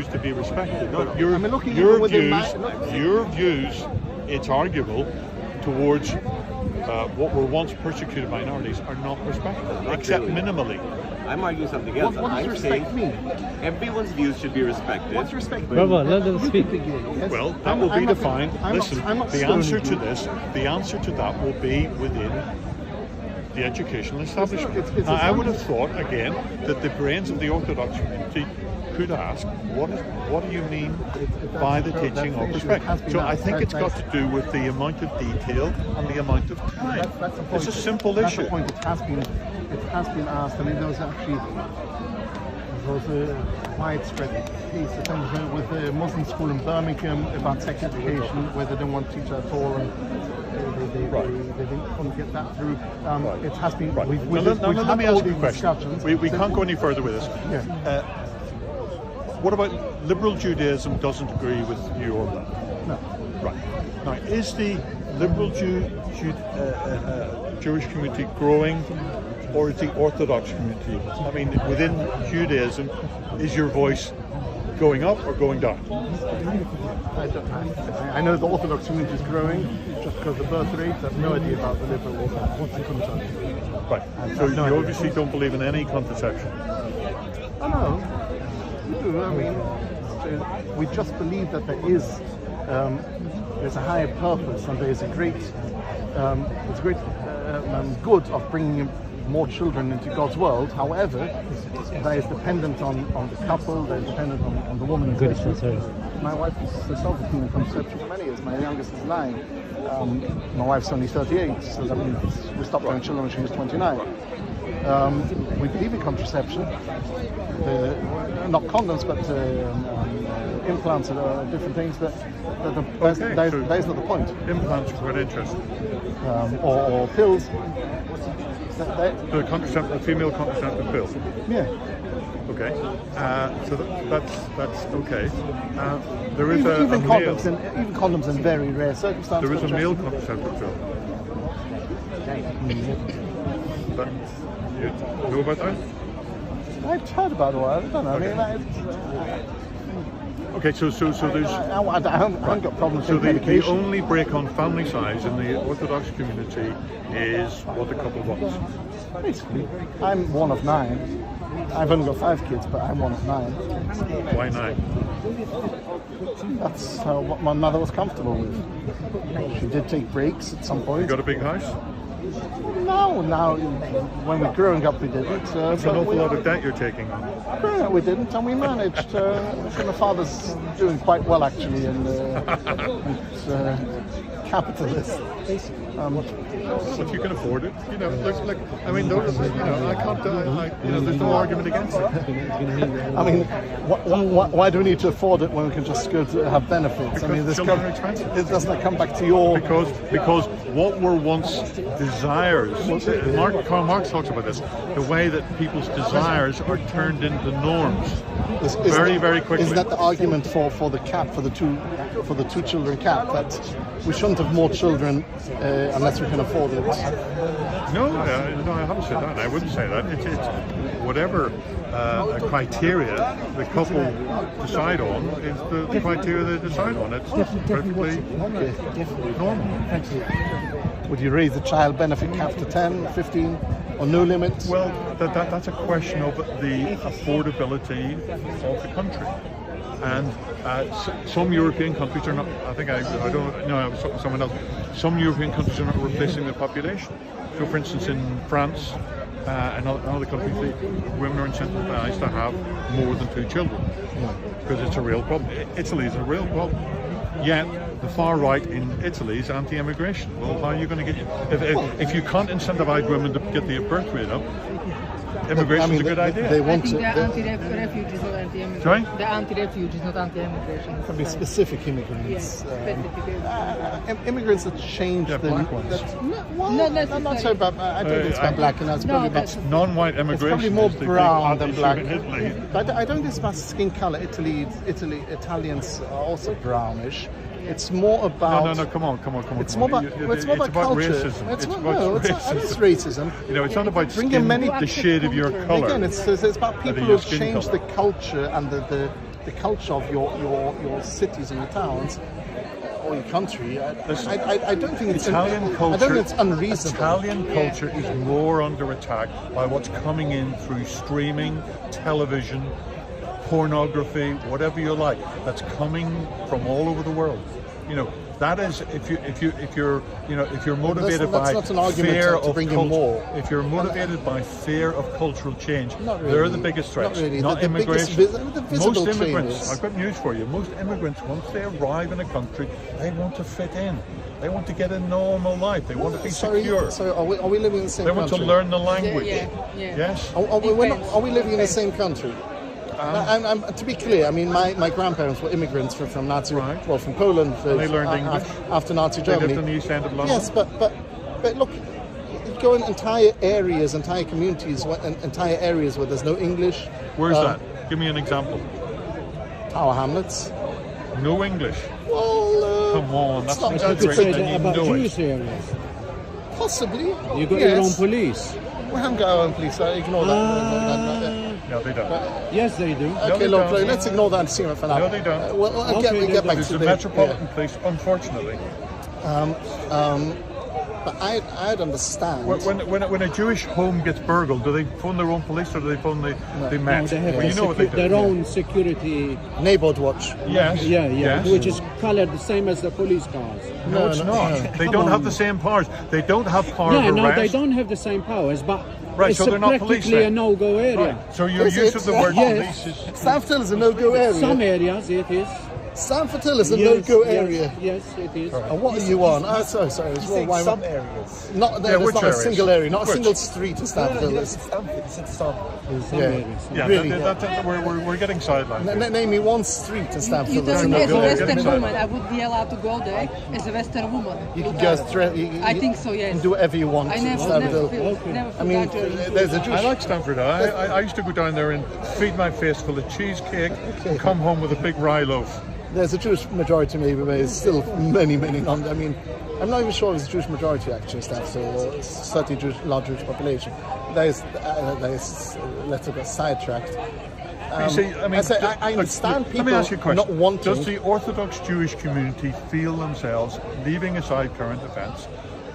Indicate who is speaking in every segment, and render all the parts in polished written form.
Speaker 1: views to be respected.
Speaker 2: No,
Speaker 1: But
Speaker 2: no. I mean, looking even within
Speaker 1: your views, it's arguable, towards what were once persecuted minorities are not respected, except minimally.
Speaker 2: I'm arguing something else.
Speaker 3: What does respect mean?
Speaker 2: Everyone's views should be respected.
Speaker 3: What's respect mean?
Speaker 4: Bravo, let them speak.
Speaker 1: Well, that will be defined. Listen, the answer to this, the answer to that will be within the educational establishment.
Speaker 3: It's
Speaker 1: Now, I would have thought, again, that the brains of the Orthodox community could ask, what do you mean by the teaching of respect? So I think it's got to do with the amount of detail and the amount of time. It's a simple issue.
Speaker 3: That's the point. It has been asked. I mean, there was a widespread case of things with the Muslim school in Birmingham about sex education, where they didn't want to teach at all, and they couldn't get that through. It has been.
Speaker 1: Right.
Speaker 3: We've
Speaker 1: Let me
Speaker 3: had all
Speaker 1: ask you a
Speaker 3: these
Speaker 1: question.
Speaker 3: discussions.
Speaker 1: We can't go any further with this.
Speaker 3: Yeah.
Speaker 1: What about liberal Judaism doesn't agree with you on that?
Speaker 3: No.
Speaker 1: Right. Now, is the liberal Jewish community growing, or is the Orthodox community? I mean, within Judaism, is your voice going up or going down?
Speaker 3: I know the Orthodox community is growing just because of the birth rate. I have no idea about the liberal Orthodox. What's the contrast?
Speaker 1: Right. So you obviously don't believe in any contraception.
Speaker 3: Oh no. I mean, we just believe that there's a higher purpose, and there's a great good of bringing more children into God's world. However, that is dependent on the couple, that is dependent on the woman.
Speaker 4: Good concern.
Speaker 3: My wife is herself has been in contraception for many years. My youngest is 9. My wife's only 38, so that means we stopped having children when she was 29. We believe in contraception, not condoms, but implants and different things. That is not the point.
Speaker 1: Implants are quite interesting.
Speaker 3: Or pills.
Speaker 1: The female contraceptive pill.
Speaker 3: Yeah.
Speaker 1: Okay. So that's okay. There is
Speaker 3: even condoms in very rare circumstances.
Speaker 1: There is a male contraceptive pill. But you know about that?
Speaker 3: I've heard about it. I don't know.
Speaker 1: Okay.
Speaker 3: I mean,
Speaker 1: Okay, so there's.
Speaker 3: I haven't got problems
Speaker 1: So
Speaker 3: with
Speaker 1: the
Speaker 3: medication.
Speaker 1: only break on family size in the Orthodox community is what the couple wants.
Speaker 3: Basically, I'm one of 9. I've only got 5 kids, but I'm one of 9.
Speaker 1: Why 9?
Speaker 3: That's what my mother was comfortable with. She did take breaks at some point.
Speaker 1: You got a big house?
Speaker 3: No, when we were growing up, we didn't.
Speaker 1: It's an awful lot of debt you're taking on.
Speaker 3: No, we didn't, and we managed. My father's doing quite well, actually, and capitalist.
Speaker 1: If you can afford it, look. I mean, those, I can't. There's no argument against it.
Speaker 3: I mean, why do we need to afford it when we can just go to have benefits? I mean,
Speaker 1: children are expensive.
Speaker 3: It doesn't come back to your
Speaker 1: because what were once desires. Karl Marx talks about this. The way that people's desires are turned into norms. Very quickly.
Speaker 3: Is that the argument for the cap, for the two children cap, that we shouldn't have more children unless we can afford it?
Speaker 1: No, I haven't said that. I wouldn't say that. It's whatever criteria the couple decide on is the criteria they decide on. It's perfectly normal.
Speaker 3: Would you raise the child benefit cap to 10, 15, or no limit?
Speaker 1: Well, that's a question of the affordability of the country. And some European countries are not. I don't know. Someone else. Some European countries are not replacing their population. So, for instance, in France and other countries, women are incentivized to have more than 2 children because it's a real problem. Italy is a real problem. Yet the far right in Italy is anti-immigration. Well, how are you going to get? If you can't incentivize women to get the birth rate up, immigration is a good idea.
Speaker 3: They want to.
Speaker 5: The anti-refugees, not anti-immigration.
Speaker 1: Sorry?
Speaker 5: The anti-refugees, not anti-immigration.
Speaker 3: Can be specific immigrants. Immigrants that change the
Speaker 1: black ones.
Speaker 3: I'm not so bad. I don't think it's about black, and that's probably about
Speaker 1: non-white
Speaker 3: it's
Speaker 1: immigration.
Speaker 3: probably more
Speaker 1: is the
Speaker 3: brown
Speaker 1: big
Speaker 3: than black.
Speaker 1: issue in Italy.
Speaker 3: But I don't think it's about skin color. Italians are also brownish. It's more about.
Speaker 1: No, come on.
Speaker 3: It's more about culture.
Speaker 1: Racism.
Speaker 3: It's
Speaker 1: racism.
Speaker 3: racism.
Speaker 1: It's not about
Speaker 3: Bringing
Speaker 1: the shade of your color.
Speaker 3: Again, it's about people who've changed the culture and the the culture of your cities and your towns or your country. I don't think it's
Speaker 1: Italian culture.
Speaker 3: I don't think it's unreasonable.
Speaker 1: Italian culture is more under attack by what's coming in through streaming, television, pornography, whatever you like. That's coming from all over the world. You know, that is if you're motivated
Speaker 3: that's
Speaker 1: by
Speaker 3: not an argument
Speaker 1: fear
Speaker 3: to
Speaker 1: of
Speaker 3: bring in
Speaker 1: culture,
Speaker 3: more.
Speaker 1: if you're motivated by fear of cultural change,
Speaker 3: Not really.
Speaker 1: they're the biggest threats.
Speaker 3: Not really.
Speaker 1: Not
Speaker 3: The
Speaker 1: immigration.
Speaker 3: the visible
Speaker 1: Most immigrants,
Speaker 3: changes.
Speaker 1: I've got news for you. Most immigrants, once they arrive in a country, they want to fit in. They want to get a normal life. They want to be secure.
Speaker 3: So are we living in the same
Speaker 1: They want
Speaker 3: country?
Speaker 1: to learn the language.
Speaker 5: Yeah.
Speaker 1: Yes.
Speaker 3: Are we living in the same country? To be clear, I mean, my grandparents were immigrants from Nazi,
Speaker 1: Right.
Speaker 3: well, from Poland.
Speaker 1: They learned English.
Speaker 3: After Nazi
Speaker 1: They
Speaker 3: Germany.
Speaker 1: lived in the East End of London.
Speaker 3: Yes, but look, you go in entire areas, entire communities, entire areas where there's no English.
Speaker 1: Where's that? Give me an example.
Speaker 3: Tower Hamlets.
Speaker 1: No English.
Speaker 3: Well,
Speaker 1: Come on,
Speaker 3: it's
Speaker 1: that's
Speaker 3: not
Speaker 1: not
Speaker 3: that
Speaker 1: good.
Speaker 3: it's
Speaker 1: Great,
Speaker 3: a-
Speaker 1: and you
Speaker 4: about
Speaker 1: know
Speaker 4: Jewish
Speaker 1: it.
Speaker 4: areas.
Speaker 3: Possibly.
Speaker 4: You got
Speaker 3: yes.
Speaker 4: your own police.
Speaker 3: We haven't got our own police. So ignore that.
Speaker 1: No, they don't.
Speaker 4: Yes, they do.
Speaker 3: Okay,
Speaker 1: they
Speaker 3: look,
Speaker 1: don't.
Speaker 3: let's ignore that scene for now.
Speaker 1: No, they don't.
Speaker 3: We'll
Speaker 4: Okay,
Speaker 3: get
Speaker 4: they
Speaker 3: back
Speaker 4: don't.
Speaker 1: There's
Speaker 3: to
Speaker 1: the
Speaker 3: the
Speaker 1: Metropolitan Police, unfortunately.
Speaker 3: But I'd understand.
Speaker 1: When a Jewish home gets burgled, do they phone their own police or do they phone the Met?
Speaker 4: No, they have
Speaker 1: Well, you know what they do.
Speaker 4: their own security.
Speaker 3: Neighborhood watch.
Speaker 1: Yes.
Speaker 4: Yeah,
Speaker 1: Yes.
Speaker 4: which is colored the same as the police cars.
Speaker 1: No, it's not. They
Speaker 4: Come
Speaker 1: don't have
Speaker 4: on.
Speaker 1: the same powers. They don't have power
Speaker 4: Yeah,
Speaker 1: of
Speaker 4: no,
Speaker 1: arrest.
Speaker 4: they don't have the same powers, but
Speaker 1: Right,
Speaker 4: it's
Speaker 1: so they're not police
Speaker 4: practically a
Speaker 1: then.
Speaker 4: no-go area.
Speaker 1: Right. So your
Speaker 3: Is
Speaker 1: use
Speaker 3: it?
Speaker 1: of the word
Speaker 4: Yes.
Speaker 1: police is.
Speaker 3: Stamford Hill is a no-go area.
Speaker 4: Some areas it is.
Speaker 3: Stamford Hill is a
Speaker 4: Yes,
Speaker 3: no-go
Speaker 4: yes,
Speaker 3: area.
Speaker 4: Yes, it is.
Speaker 3: And what are you on? Oh, sorry. It's
Speaker 6: Saying some areas.
Speaker 3: Not there's
Speaker 1: which
Speaker 3: not
Speaker 1: areas?
Speaker 3: a single area, not a
Speaker 1: Which?
Speaker 3: single street in Stamford Hill.
Speaker 6: He said some.
Speaker 4: Some
Speaker 3: Yeah.
Speaker 4: areas.
Speaker 1: Yeah,
Speaker 3: Really?
Speaker 1: we're getting sidelined. here.
Speaker 3: Name me one street in Stamford
Speaker 5: You
Speaker 3: Hill. that's a
Speaker 5: don't,
Speaker 1: no,
Speaker 5: as a
Speaker 1: go
Speaker 3: no-go
Speaker 1: ahead,
Speaker 3: area.
Speaker 5: Western
Speaker 1: get inside.
Speaker 5: woman, I would be allowed to go there as a Western woman.
Speaker 3: You can
Speaker 5: Look
Speaker 3: just
Speaker 5: at it.
Speaker 3: threat.
Speaker 5: I think so, yes.
Speaker 3: You can do whatever you want
Speaker 5: I
Speaker 3: in
Speaker 5: never
Speaker 3: Stamford Hill.
Speaker 5: feel, never
Speaker 3: I
Speaker 5: feel
Speaker 3: mean,
Speaker 5: that during-
Speaker 3: there's a Jewish.
Speaker 1: I like Stamford. I used to go down there and feed my face full of cheesecake and come home with a big rye loaf.
Speaker 3: There's a Jewish majority, maybe, but it's still many non. I mean, I'm not even sure there's a Jewish majority actually in Stamford Hill. It's certainly large Jewish population. There's let's get sidetracked.
Speaker 1: You see, I mean,
Speaker 3: I understand people
Speaker 1: let me ask you a question.
Speaker 3: not wanting.
Speaker 1: Does the Orthodox Jewish community feel themselves, leaving aside current events,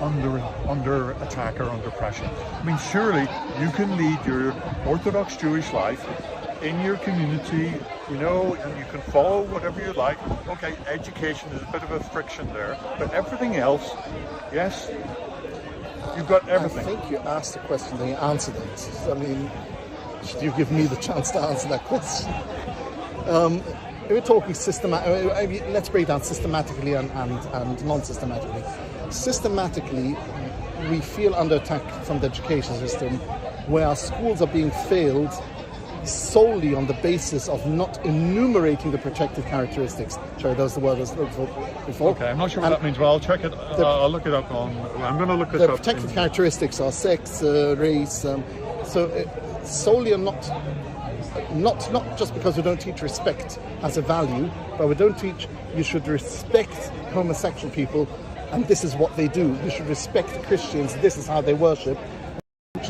Speaker 1: under attack or under pressure? I mean, surely you can lead your Orthodox Jewish life in your community, you know, and you can follow whatever you like. Okay, education is a bit of a friction there, but everything else, yes, you've got everything.
Speaker 3: I think you asked the question and you answered it. I mean, should you give me the chance to answer that question? If we're talking let's break down systematically and non-systematically. Systematically, we feel under attack from the education system, where our schools are being failed solely on the basis of not enumerating the protected characteristics. Sorry, that was the word I was looking for before.
Speaker 1: Okay, I'm not sure what
Speaker 3: And
Speaker 1: that means, but I'll check it. I'll look it up on. I'm going to look this
Speaker 3: the
Speaker 1: up.
Speaker 3: protected characteristics are sex, race. Solely and not just because we don't teach respect as a value, but we don't teach you should respect homosexual people, and this is what they do. You should respect Christians. This is how they worship.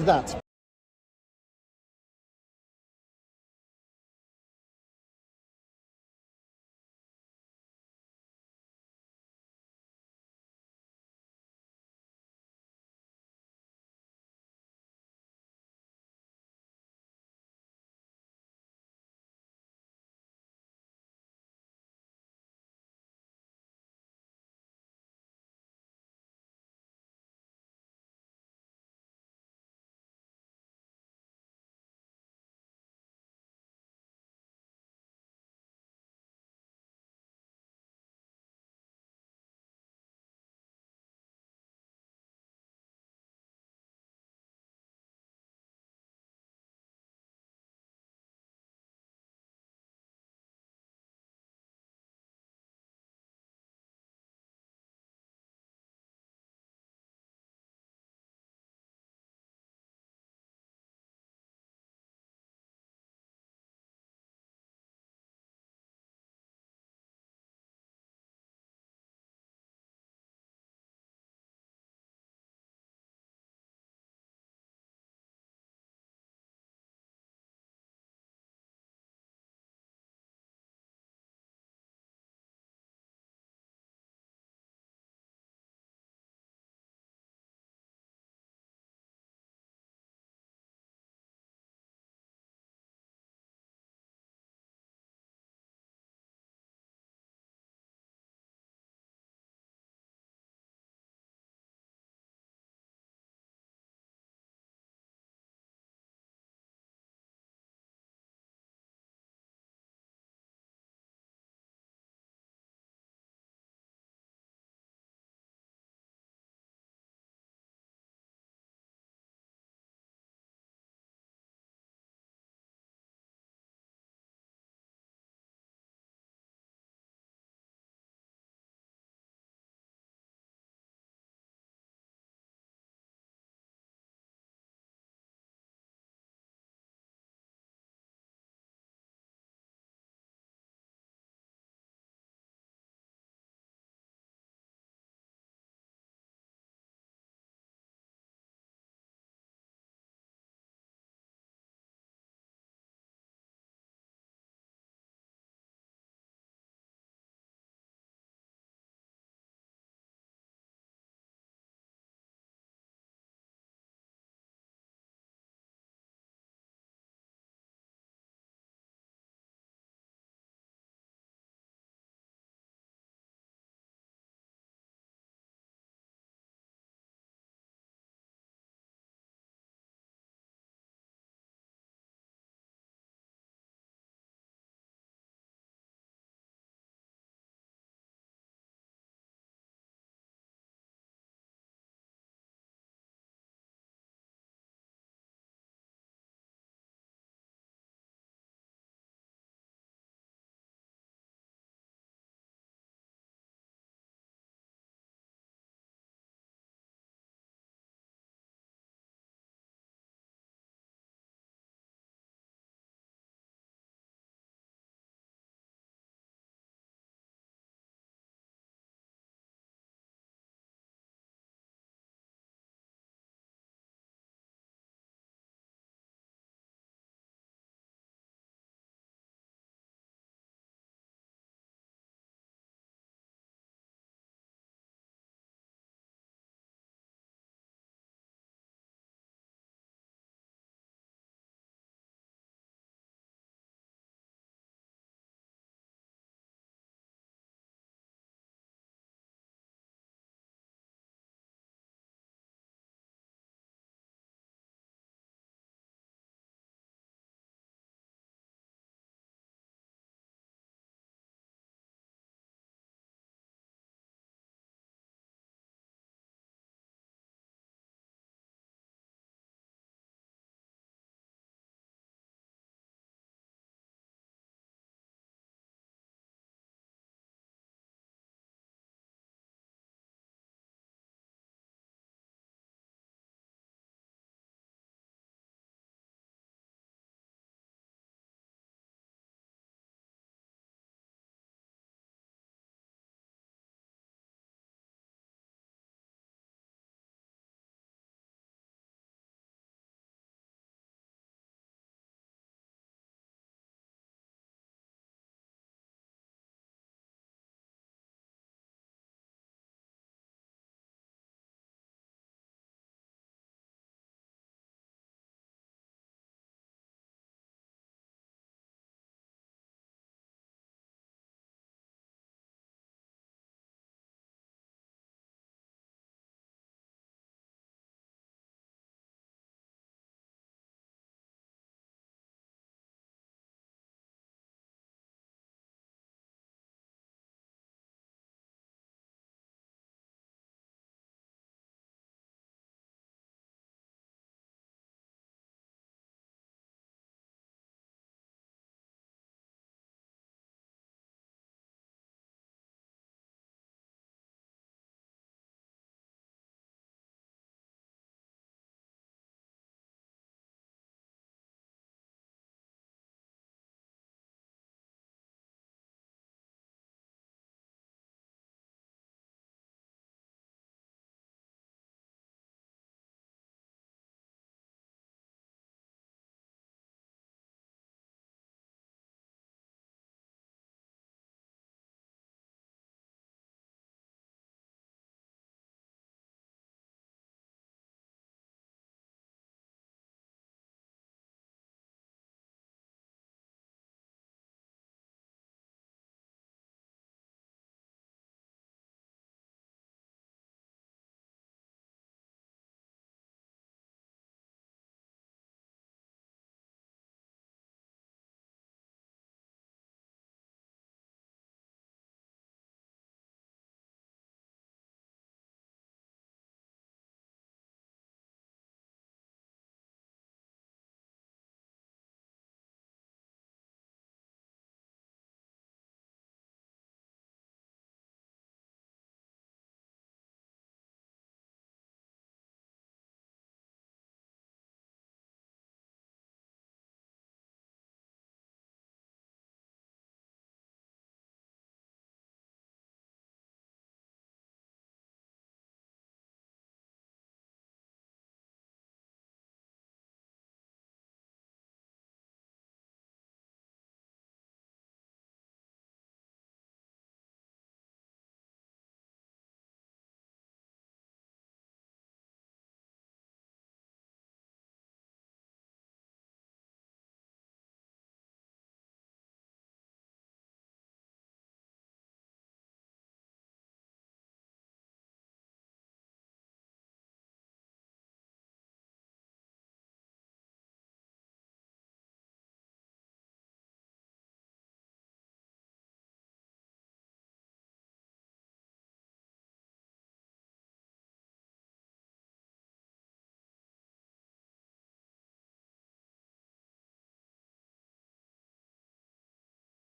Speaker 3: That.